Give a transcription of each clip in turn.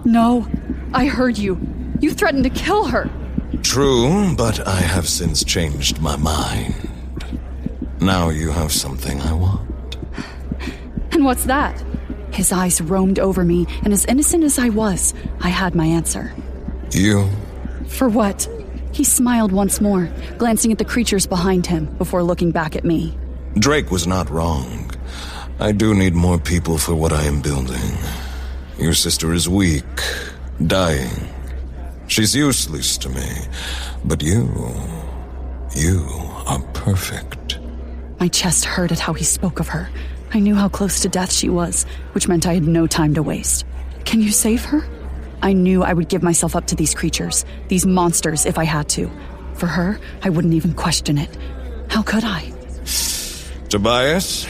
No, I heard you. You threatened to kill her. True, but I have since changed my mind. Now you have something I want. And what's that? His eyes roamed over me, and as innocent as I was, I had my answer. You? For what? He smiled once more, glancing at the creatures behind him before looking back at me. Drake was not wrong. I do need more people for what I am building. Your sister is weak, dying. She's useless to me, but you are perfect. My chest hurt at how he spoke of her. I knew how close to death she was, which meant I had no time to waste. Can you save her? I knew I would give myself up to these creatures, these monsters, if I had to. For her, I wouldn't even question it. How could I? Tobias?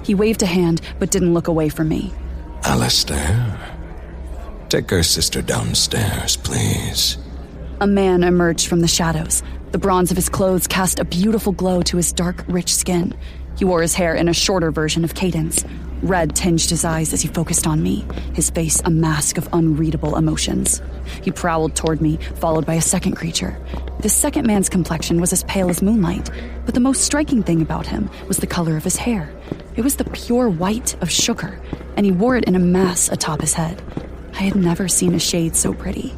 He waved a hand, but didn't look away from me. Alistair? Take our sister downstairs, please. A man emerged from the shadows. The bronze of his clothes cast a beautiful glow to his dark, rich skin. He wore his hair in a shorter version of Caden's. Red tinged his eyes as he focused on me, his face a mask of unreadable emotions. He prowled toward me, followed by a second creature. This second man's complexion was as pale as moonlight, but the most striking thing about him was the color of his hair. It was the pure white of sugar, and he wore it in a mass atop his head. I had never seen a shade so pretty.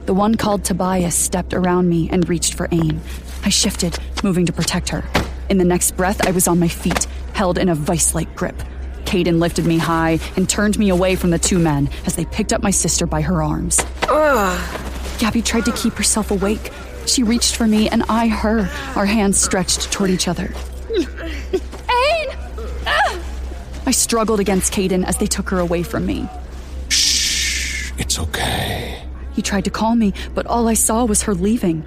The one called Tobias stepped around me and reached for aim. I shifted, moving to protect her. In the next breath, I was on my feet, held in a vice-like grip. Caden lifted me high and turned me away from the two men as they picked up my sister by her arms. Gabby tried to keep herself awake. She reached for me and I her, our hands stretched toward each other. Ain! I struggled against Caden as they took her away from me. Shh, it's okay. He tried to call me, but all I saw was her leaving.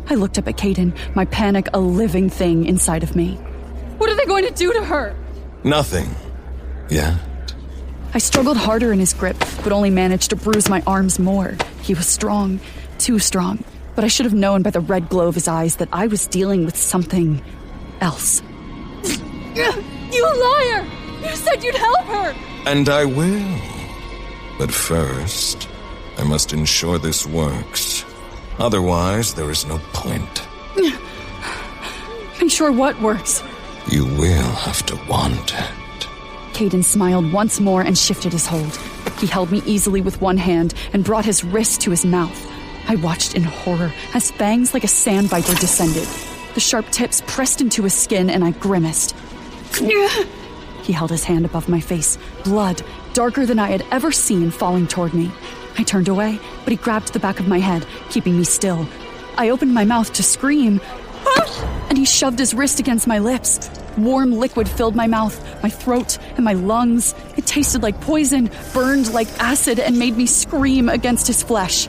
I looked up at Caden, my panic a living thing inside of me. What are they going to do to her? Nothing. Yet. I struggled harder in his grip, but only managed to bruise my arms more. He was strong, too strong, but I should have known by the red glow of his eyes that I was dealing with something else. You liar! You said you'd help her! And I will. But first, I must ensure this works. Otherwise, there is no point. Ensure what works? You will have to want it. Caden smiled once more and shifted his hold. He held me easily with one hand and brought his wrist to his mouth. I watched in horror as fangs like a sand viper descended. The sharp tips pressed into his skin and I grimaced. He held his hand above my face, blood, darker than I had ever seen, falling toward me. I turned away, but he grabbed the back of my head, keeping me still. I opened my mouth to scream, and he shoved his wrist against my lips. Warm liquid filled my mouth, my throat, and my lungs. It tasted like poison, burned like acid, and made me scream against his flesh.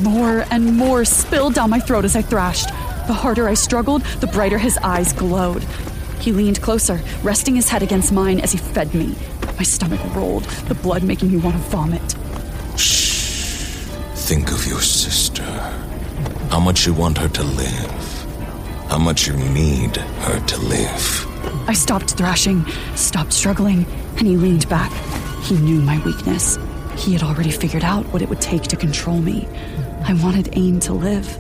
More and more spilled down my throat as I thrashed. The harder I struggled, the brighter his eyes glowed. He leaned closer, resting his head against mine as he fed me. My stomach rolled, the blood making me want to vomit. Shh. Think of your sister. How much you want her to live. How much you need her to live. I stopped thrashing, stopped struggling, and he leaned back. He knew my weakness. He had already figured out what it would take to control me. I wanted Ain to live.